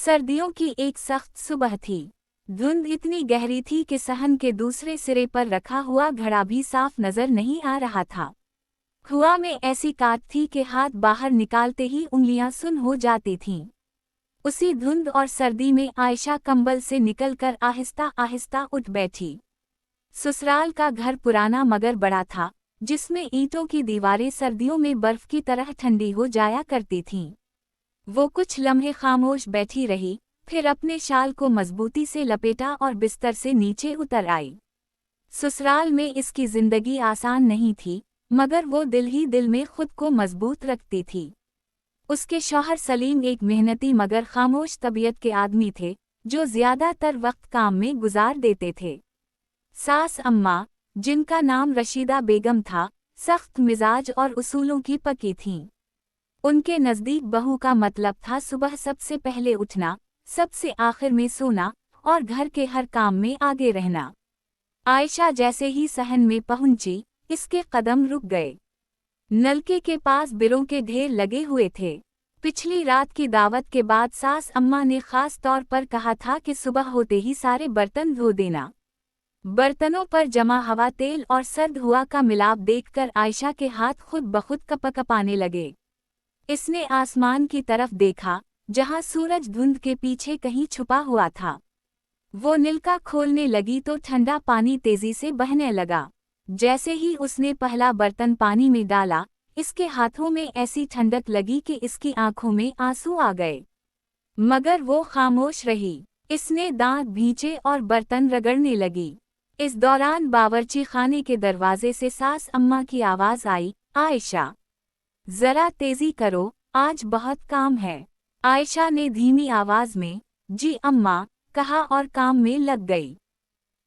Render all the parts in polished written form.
सर्दियों की एक सख्त सुबह थी। धुंध इतनी गहरी थी कि सहन के दूसरे सिरे पर रखा हुआ घड़ा भी साफ नजर नहीं आ रहा था। कुआं में ऐसी काट थी कि हाथ बाहर निकालते ही उंगलियां सुन्न हो जाती थीं। उसी धुंध और सर्दी में आयशा कंबल से निकलकर आहिस्ता आहिस्ता उठ बैठी। ससुराल का घर पुराना मगर बड़ा था, जिसमें ईंटों की दीवारें सर्दियों में बर्फ की तरह ठंडी हो जाया करती थीं। वो कुछ लम्हे खामोश बैठी रही, फिर अपने शाल को मजबूती से लपेटा और बिस्तर से नीचे उतर आई। ससुराल में इसकी जिंदगी आसान नहीं थी, मगर वो दिल ही दिल में खुद को मजबूत रखती थी। उसके शौहर सलीम एक मेहनती मगर खामोश तबीयत के आदमी थे, जो ज्यादातर वक्त काम में गुजार देते थे। सास अम्मा, जिनका नाम रशीदा बेगम था, सख्त मिजाज और उसूलों की पक्की थीं। उनके नज़दीक बहू का मतलब था सुबह सबसे पहले उठना, सबसे आखिर में सोना और घर के हर काम में आगे रहना। आयशा जैसे ही सहन में पहुंची, इसके कदम रुक गए। नलके के पास बिरों के ढेर लगे हुए थे। पिछली रात की दावत के बाद सास अम्मा ने खास तौर पर कहा था कि सुबह होते ही सारे बर्तन धो देना। बर्तनों पर जमा हवा, तेल और सर्द हुआ का मिलाप देखकर आयशा के हाथ खुद बखुद कपकपाने लगे। इसने आसमान की तरफ देखा, जहां सूरज धुंध के पीछे कहीं छुपा हुआ था। वो निलका खोलने लगी तो ठंडा पानी तेजी से बहने लगा। जैसे ही उसने पहला बर्तन पानी में डाला, इसके हाथों में ऐसी ठंडक लगी कि इसकी आंखों में आंसू आ गए। मगर वो खामोश रही। इसने दांत भींचे और बर्तन रगड़ने लगी। इस दौरान बावर्ची खाने के दरवाजे से सास अम्मा की आवाज आई, आयशा, जरा तेजी करो, आज बहुत काम है। आयशा ने धीमी आवाज में, जी अम्मा, कहा और काम में लग गई।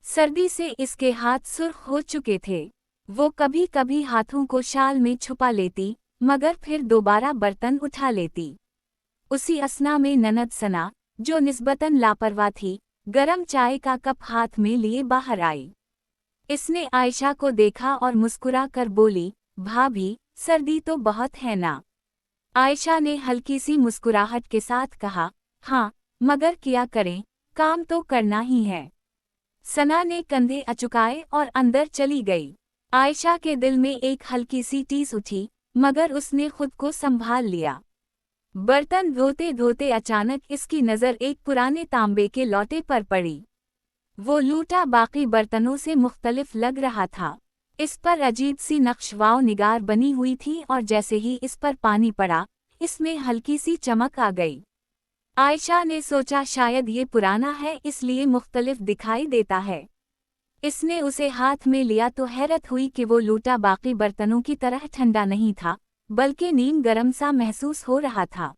सर्दी से इसके हाथ सुर्ख हो चुके थे। वो कभी कभी हाथों को शाल में छुपा लेती, मगर फिर दोबारा बर्तन उठा लेती। उसी असना में ननद सना, जो निस्बतन लापरवाह थी, गरम चाय का कप हाथ में लिए बाहर आई। इसने आयशा को देखा और मुस्कुरा कर बोली, भाभी, सर्दी तो बहुत है ना। आयशा ने हल्की सी मुस्कुराहट के साथ कहा, हाँ, मगर क्या करें, काम तो करना ही है। सना ने कंधे अचुकाए और अंदर चली गई। आयशा के दिल में एक हल्की सी टीस उठी, मगर उसने खुद को संभाल लिया। बर्तन धोते धोते अचानक इसकी नज़र एक पुराने तांबे के लौटे पर पड़ी। वो लूटा बाकी बर्तनों से मुख्तलिफ लग रहा था। इस पर अजीब सी नक्शवाव निगार बनी हुई थी और जैसे ही इस पर पानी पड़ा, इसमें हल्की सी चमक आ गई। आयशा ने सोचा शायद ये पुराना है, इसलिए मुख्तलिफ दिखाई देता है। इसने उसे हाथ में लिया तो हैरत हुई कि वो लूटा बाकी बर्तनों की तरह ठंडा नहीं था, बल्कि नीम गरम सा महसूस हो रहा था।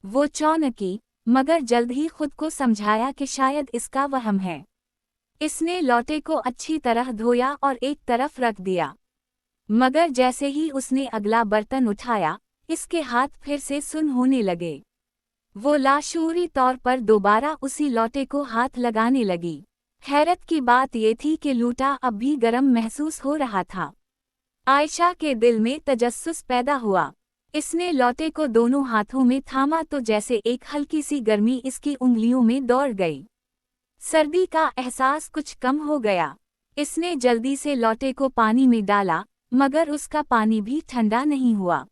वो चौंकी, मगर जल्द ही खुद को समझाया कि शायद इसका वहम है। इसने लौटे को अच्छी तरह धोया और एक तरफ रख दिया। मगर जैसे ही उसने अगला बर्तन उठाया, इसके हाथ फिर से सुन्न होने लगे। वो लाशूरी तौर पर दोबारा उसी लौटे को हाथ लगाने लगी। हैरत की बात ये थी कि लूटा अब भी गर्म महसूस हो रहा था। आयशा के दिल में तजस्सुस पैदा हुआ। इसने लौटे को दोनों हाथों में थामा तो जैसे एक हल्की सी गर्मी इसकी उंगलियों में दौड़ गई। सर्दी का एहसास कुछ कम हो गया। इसने जल्दी से लौटे को पानी में डाला, मगर उसका पानी भी ठंडा नहीं हुआ।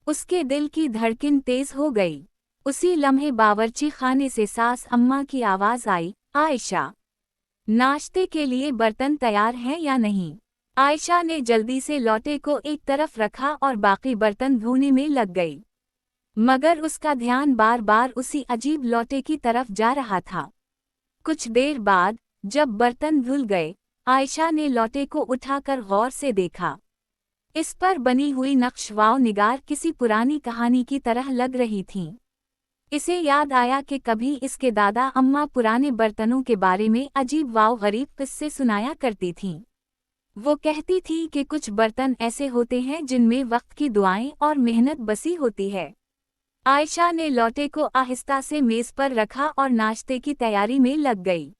उसके दिल की धड़कन तेज हो गई। उसी लम्हे बावर्ची खाने से सास अम्मा की आवाज आई, आयशा, नाश्ते के लिए बर्तन तैयार हैं या नहीं। आयशा ने जल्दी से लौटे को एक तरफ रखा और बाकी बर्तन धोने में लग गई। मगर उसका ध्यान बार बार उसी अजीब लौटे की तरफ जा रहा था। कुछ देर बाद, जब बर्तन धुल गए, आयशा ने लौटे को उठाकर गौर से देखा। इस पर बनी हुई नक्शवाव निगार किसी पुरानी कहानी की तरह लग रही थीं। इसे याद आया कि कभी इसके दादा अम्मा पुराने बर्तनों के बारे में अजीब वाव गरीब किस्से सुनाया करती थीं। वो कहती थी कि कुछ बर्तन ऐसे होते हैं जिनमें वक्त की दुआएं और मेहनत बसी होती है। आयशा ने लौटे को आहिस्ता से मेज पर रखा और नाश्ते की तैयारी में लग गई।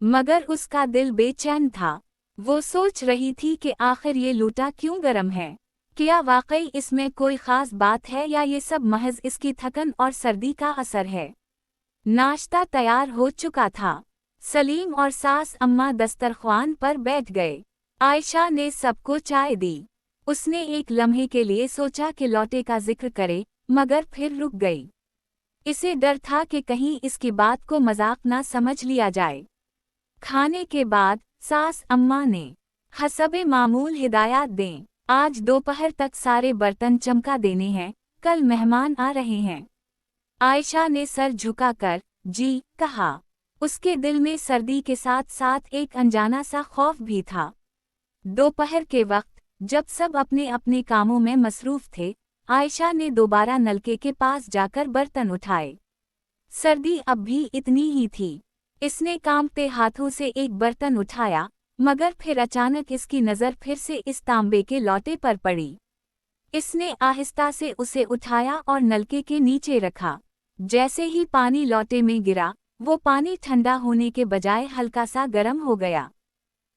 मगर उसका दिल बेचैन था। वो सोच रही थी कि आखिर ये लूटा क्यों गर्म है। क्या वाकई इसमें कोई खास बात है या ये सब महज इसकी थकन और सर्दी का असर है। नाश्ता तैयार हो चुका था। सलीम और सास अम्मा दस्तरख्वान पर बैठ गए। आयशा ने सबको चाय दी। उसने एक लम्हे के लिए सोचा कि लौटे का जिक्र करे, मगर फिर रुक गई। इसे डर था कि कहीं इसकी बात को मजाक ना समझ लिया जाए। खाने के बाद सास अम्मा ने हसबे मामूल हिदायत दें। आज दोपहर तक सारे बर्तन चमका देने हैं, कल मेहमान आ रहे हैं। आयशा ने सर झुकाकर जी कहा। उसके दिल में सर्दी के साथ साथ एक अनजाना सा खौफ भी था। दोपहर के वक्त जब सब अपने अपने कामों में मसरूफ थे, आयशा ने दोबारा नलके के पास जाकर बर्तन उठाए। सर्दी अब भी इतनी ही थी। इसने कांपते हाथों से एक बर्तन उठाया, मगर फिर अचानक इसकी नज़र फिर से इस तांबे के लौटे पर पड़ी। इसने आहिस्ता से उसे उठाया और नलके के नीचे रखा। जैसे ही पानी लौटे में गिरा, वो पानी ठंडा होने के बजाय हल्का सा गर्म हो गया।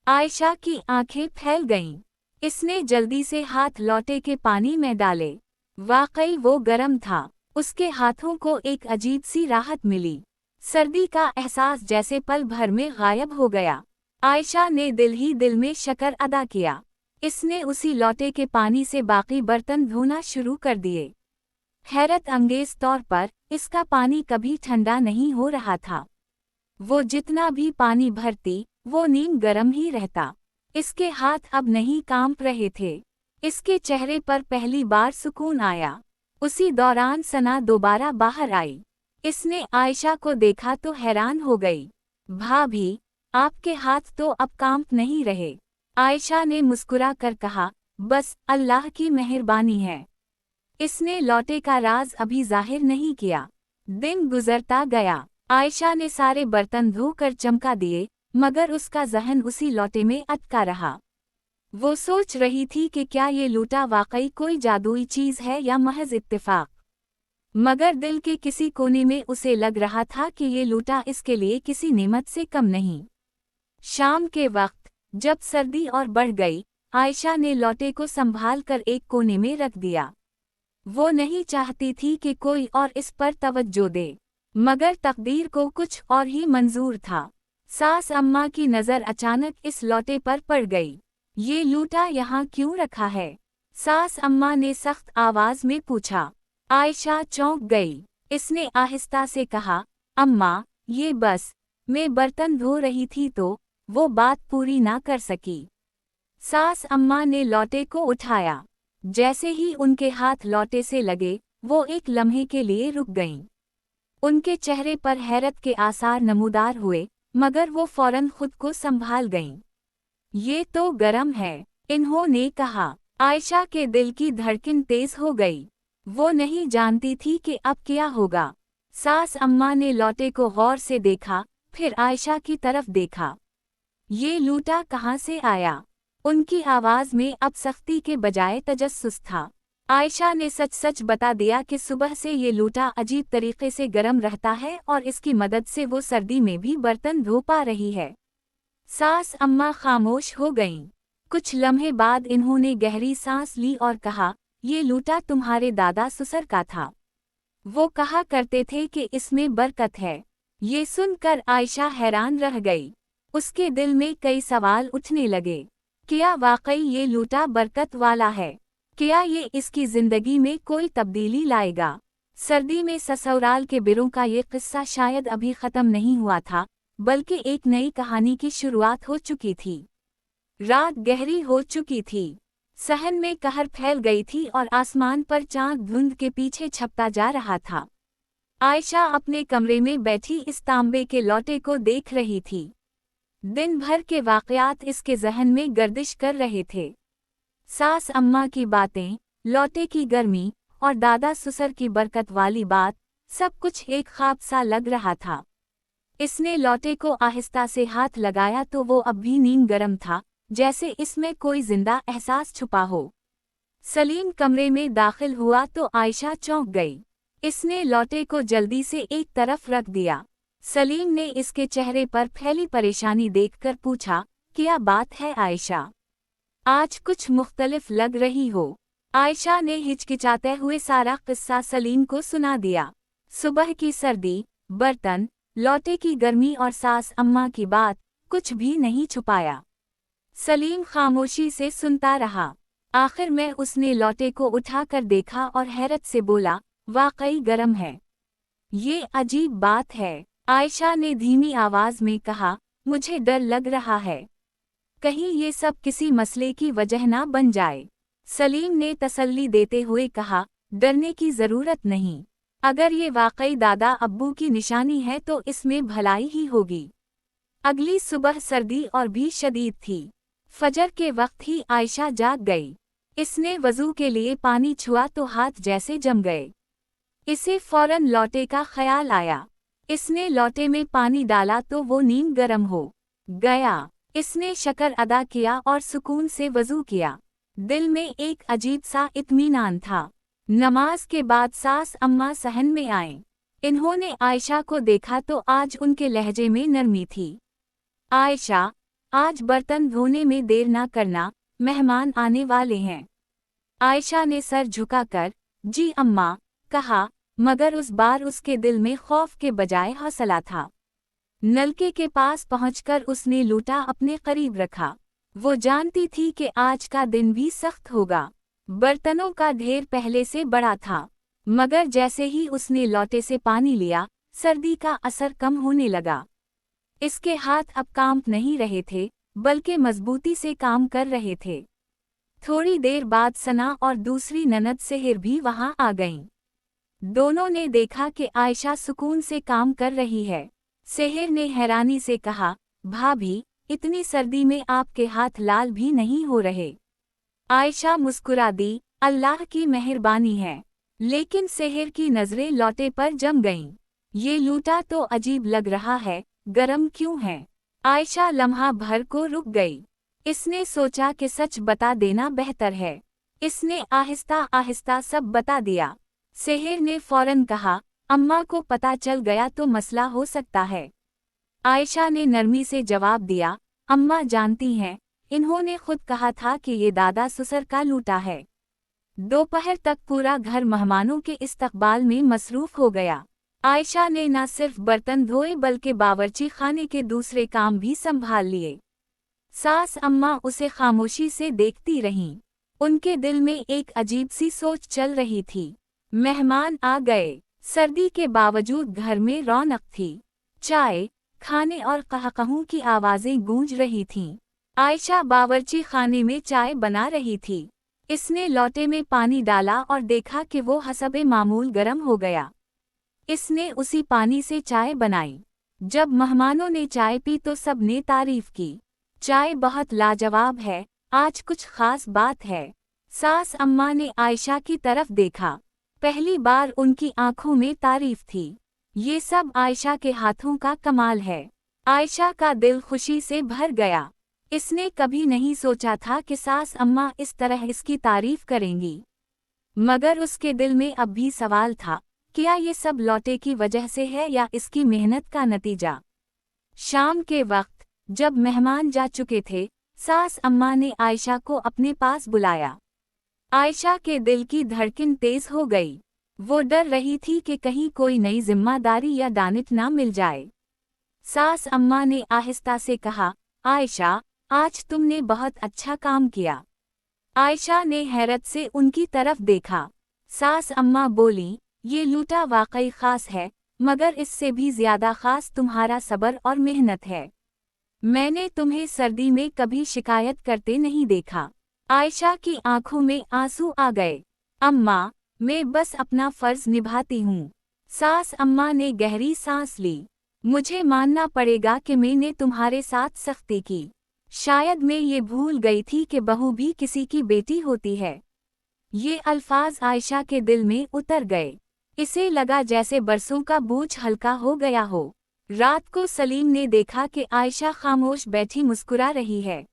आयशा की आंखें फैल गईं। इसने जल्दी से हाथ लौटे के पानी में डाले। वाकई वो गर्म था। उसके हाथों को एक अजीब सी राहत मिली। सर्दी का एहसास जैसे पल भर में गायब हो गया। आयशा ने दिल ही दिल में शक्र अदा किया। इसने उसी लौटे के पानी से बाकी बर्तन धोना शुरू कर दिए। हैरत अंगेज तौर पर इसका पानी कभी ठंडा नहीं हो रहा था। वो जितना भी पानी भरती, वो नीम गरम ही रहता। इसके हाथ अब नहीं कांप रहे थे। इसके चेहरे पर पहली बार सुकून आया। उसी दौरान सना दोबारा बाहर आई। इसने आयशा को देखा तो हैरान हो गई। भाभी, आपके हाथ तो अब कांप नहीं रहे। आयशा ने मुस्कुरा कर कहा, बस अल्लाह की मेहरबानी है। इसने लौटे का राज अभी जाहिर नहीं किया। दिन गुजरता गया। आयशा ने सारे बर्तन धोकर चमका दिए, मगर उसका जहन उसी लौटे में अटका रहा। वो सोच रही थी कि क्या ये लूटा वाकई कोई जादुई चीज है या महज इत्तेफाक। मगर दिल के किसी कोने में उसे लग रहा था कि ये लूटा इसके लिए किसी नेमत से कम नहीं। शाम के वक्त जब सर्दी और बढ़ गई, आयशा ने लौटे को संभाल कर एक कोने में रख दिया। वो नहीं चाहती थी कि कोई और इस पर तवज्जो दे, मगर तकदीर को कुछ और ही मंजूर था। सास अम्मा की नज़र अचानक इस लौटे पर पड़ गई। ये लूटा यहाँ क्यों रखा है? सास अम्मा ने सख्त आवाज में पूछा। आयशा चौंक गई। इसने आहिस्ता से कहा, अम्मा, ये बस, मैं बर्तन धो रही थी तो वो बात पूरी ना कर सकी। सास अम्मा ने लौटे को उठाया। जैसे ही उनके हाथ लौटे से लगे, वो एक लम्हे के लिए रुक गईं। उनके चेहरे पर हैरत के आसार नमूदार हुए, मगर वो फौरन खुद को संभाल गईं। ये तो गरम है, इन्होंने कहा। आयशा के दिल की धड़कन तेज हो गई। वो नहीं जानती थी कि अब क्या होगा। सास अम्मा ने लौटे को गौर से देखा, फिर आयशा की तरफ देखा। ये लूटा कहाँ से आया? उनकी आवाज में अब सख्ती के बजाय तजस्सुस था। आयशा ने सच सच बता दिया कि सुबह से ये लूटा अजीब तरीके से गर्म रहता है और इसकी मदद से वो सर्दी में भी बर्तन धो पा रही है। सास अम्मा खामोश हो गईं। कुछ लम्हे बाद इन्होंने गहरी सांस ली और कहा, ये लूटा तुम्हारे दादा ससुर का था। वो कहा करते थे कि इसमें बरकत है। ये सुनकर आयशा हैरान रह गई। उसके दिल में कई सवाल उठने लगे। क्या वाकई ये लूटा बरकत वाला है? क्या ये इसकी जिंदगी में कोई तब्दीली लाएगा? सर्दी में ससुराल के बिरों का ये किस्सा शायद अभी खत्म नहीं हुआ था, बल्कि एक नई कहानी की शुरुआत हो चुकी थी। रात गहरी हो चुकी थी। सहन में कहर फैल गई थी और आसमान पर चांद धुंध के पीछे छपता जा रहा था। आयशा अपने कमरे में बैठी इस तांबे के लौटे को देख रही थी। दिन भर के वाक़यात इसके जहन में गर्दिश कर रहे थे। सास अम्मा की बातें, लौटे की गर्मी और दादा ससुर की बरकत वाली बात, सब कुछ एक ख्वाब सा लग रहा था। इसने लौटे को आहिस्ता से हाथ लगाया तो वो अब भी नीम गरम था, जैसे इसमें कोई जिंदा एहसास छुपा हो। सलीम कमरे में दाखिल हुआ तो आयशा चौंक गई। इसने लौटे को जल्दी से एक तरफ रख दिया। सलीम ने इसके चेहरे पर फैली परेशानी देखकर पूछा, क्या बात है आयशा? आज कुछ मुख्तलिफ लग रही हो। आयशा ने हिचकिचाते हुए सारा किस्सा सलीम को सुना दिया। सुबह की सर्दी, बर्तन, लौटे की गर्मी और सास अम्मा की बात, कुछ भी नहीं छुपाया। सलीम खामोशी से सुनता रहा। आखिर में उसने लौटे को उठाकर देखा और हैरत से बोला, वाकई गर्म है। ये अजीब बात है, आयशा ने धीमी आवाज में कहा, मुझे डर लग रहा है। कहीं ये सब किसी मसले की वजह ना बन जाए। सलीम ने तसल्ली देते हुए कहा, डरने की जरूरत नहीं। अगर ये वाकई दादा अब्बू की निशानी है तो इसमें भलाई ही होगी। अगली सुबह सर्दी और भी शदीद थी। फजर के वक्त ही आयशा जाग गई। इसने वजू के लिए पानी छुआ तो हाथ जैसे जम गए। इसे फौरन लौटे का ख्याल आया। इसने लौटे में पानी डाला तो वो नीम गर्म हो गया। इसने शक्र अदा किया और सुकून से वजू किया। दिल में एक अजीब सा इत्मीनान था। नमाज के बाद सास अम्मा सहन में आए। इन्होंने आयशा को देखा तो आज उनके लहजे में नरमी थी। आयशा, आज बर्तन धोने में देर ना करना, मेहमान आने वाले हैं। आयशा ने सर झुकाकर, जी अम्मा, कहा, मगर उस बार उसके दिल में खौफ के बजाय हौसला था। नलके के पास पहुंचकर उसने लूटा अपने करीब रखा। वो जानती थी कि आज का दिन भी सख्त होगा। बर्तनों का ढेर पहले से बड़ा था, मगर जैसे ही उसने लौटे से पानी लिया, सर्दी का असर कम होने लगा। इसके हाथ अब कांप नहीं रहे थे, बल्कि मजबूती से काम कर रहे थे। थोड़ी देर बाद सना और दूसरी ननद सेहर भी वहां आ गईं। दोनों ने देखा कि आयशा सुकून से काम कर रही है। सेहर ने हैरानी से कहा, भाभी, इतनी सर्दी में आपके हाथ लाल भी नहीं हो रहे। आयशा मुस्कुरा दी, अल्लाह की मेहरबानी है। लेकिन सेहर की नजरें लौटे पर जम गईं। ये लूटा तो अजीब लग रहा है, गरम क्यों है? आयशा लम्हा भर को रुक गई। इसने सोचा कि सच बता देना बेहतर है। इसने आहिस्ता आहिस्ता सब बता दिया। सेहर ने फौरन कहा, अम्मा को पता चल गया तो मसला हो सकता है। आयशा ने नरमी से जवाब दिया, अम्मा जानती हैं, इन्होंने खुद कहा था कि ये दादा ससुर का लूटा है। दोपहर तक पूरा घर मेहमानों के इस्तकबाल में मसरूफ हो गया। आयशा ने न सिर्फ बर्तन धोए बल्कि बावर्ची खाने के दूसरे काम भी संभाल लिए। सास अम्मा उसे खामोशी से देखती रहीं। उनके दिल में एक अजीब सी सोच चल रही थी। मेहमान आ गए। सर्दी के बावजूद घर में रौनक थी। चाय, खाने और कहकहू की आवाजें गूंज रही थीं। आयशा बावर्ची खाने में चाय बना रही थी। इसने लौटे में पानी डाला और देखा कि वो हसबे मामूल गर्म हो गया। इसने उसी पानी से चाय बनाई। जब मेहमानों ने चाय पी तो सब ने तारीफ की। चाय बहुत लाजवाब है, आज कुछ खास बात है। सास अम्मा ने आयशा की तरफ देखा। पहली बार उनकी आंखों में तारीफ थी। ये सब आयशा के हाथों का कमाल है। आयशा का दिल खुशी से भर गया। इसने कभी नहीं सोचा था कि सास अम्मा इस तरह इसकी तारीफ करेंगी। मगर उसके दिल में अब भी सवाल था, क्या ये सब लौटे की वजह से है या इसकी मेहनत का नतीजा? शाम के वक्त जब मेहमान जा चुके थे, सास अम्मा ने आयशा को अपने पास बुलाया। आयशा के दिल की धड़कन तेज हो गई। वो डर रही थी कि कहीं कोई नई जिम्मेदारी या दानिश ना मिल जाए। सास अम्मा ने आहिस्ता से कहा, आयशा, आज तुमने बहुत अच्छा काम किया। आयशा ने हैरत से उनकी तरफ देखा। सास अम्मा बोली, ये लूटा वाकई खास है, मगर इससे भी ज्यादा खास तुम्हारा सब्र और मेहनत है। मैंने तुम्हें सर्दी में कभी शिकायत करते नहीं देखा। आयशा की आंखों में आंसू आ गए। अम्मा, मैं बस अपना फर्ज निभाती हूँ। सास अम्मा ने गहरी सांस ली। मुझे मानना पड़ेगा कि मैंने तुम्हारे साथ सख्ती की। शायद मैं ये भूल गई थी कि बहू भी किसी की बेटी होती है। ये अल्फाज आयशा के दिल में उतर गए। इसे लगा जैसे बरसों का बोझ हल्का हो गया हो। रात को सलीम ने देखा कि आयशा खामोश बैठी मुस्कुरा रही है।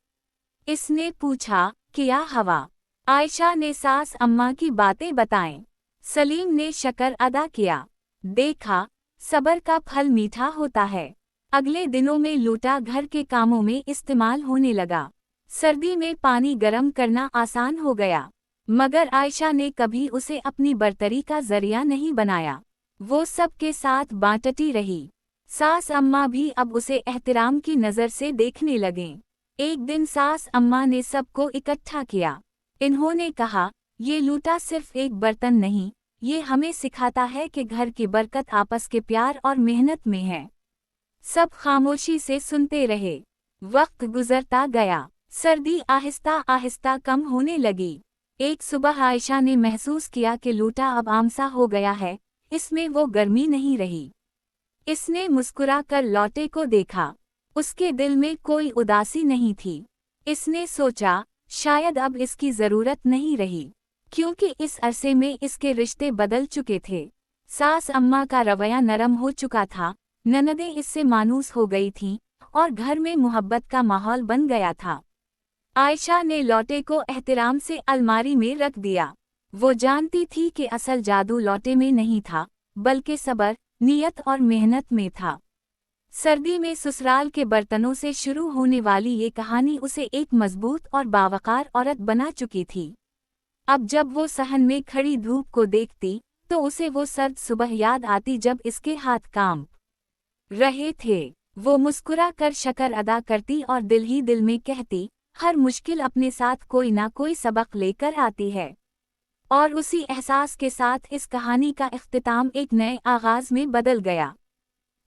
इसने पूछा, क्या हवा? आयशा ने सास अम्मा की बातें बताएं। सलीम ने शक्र अदा किया। देखा, सब्र का फल मीठा होता है। अगले दिनों में लूटा घर के कामों में इस्तेमाल होने लगा। सर्दी में पानी गर्म करना आसान हो गया, मगर आयशा ने कभी उसे अपनी बर्तरी का जरिया नहीं बनाया। वो सबके साथ बांटती रही। सास अम्मा भी अब उसे एहतराम की नज़र से देखने लगें। एक दिन सास अम्मा ने सबको इकट्ठा किया। इन्होंने कहा, ये लूटा सिर्फ एक बर्तन नहीं, ये हमें सिखाता है कि घर की बरकत आपस के प्यार और मेहनत में है। सब खामोशी से सुनते रहे। वक्त गुजरता गया। सर्दी आहिस्ता आहिस्ता कम होने लगी। एक सुबह आयशा ने महसूस किया कि लूटा अब आम सा हो गया है, इसमें वो गर्मी नहीं रही। इसने मुस्कुरा कर लौटे को देखा। उसके दिल में कोई उदासी नहीं थी। इसने सोचा, शायद अब इसकी जरूरत नहीं रही, क्योंकि इस अरसे में इसके रिश्ते बदल चुके थे। सास अम्मा का रवैया नरम हो चुका था, ननदें इससे मानूस हो गई थीं, और घर में मोहब्बत का माहौल बन गया था। आयशा ने लौटे को एहतराम से अलमारी में रख दिया। वो जानती थी कि असल जादू लौटे में नहीं था, बल्कि सब्र, नियत और मेहनत में था। सर्दी में ससुराल के बर्तनों से शुरू होने वाली ये कहानी उसे एक मजबूत और बावकार औरत बना चुकी थी। अब जब वो सहन में खड़ी धूप को देखती, तो उसे वो सर्द सुबह याद आती जब इसके हाथ कांप रहे थे। वो मुस्कुरा कर शक्र अदा करती और दिल ही दिल में कहती, हर मुश्किल अपने साथ कोई ना कोई सबक लेकर आती है। और उसी एहसास के साथ इस कहानी का इख्तिताम एक नए आगाज में बदल गया।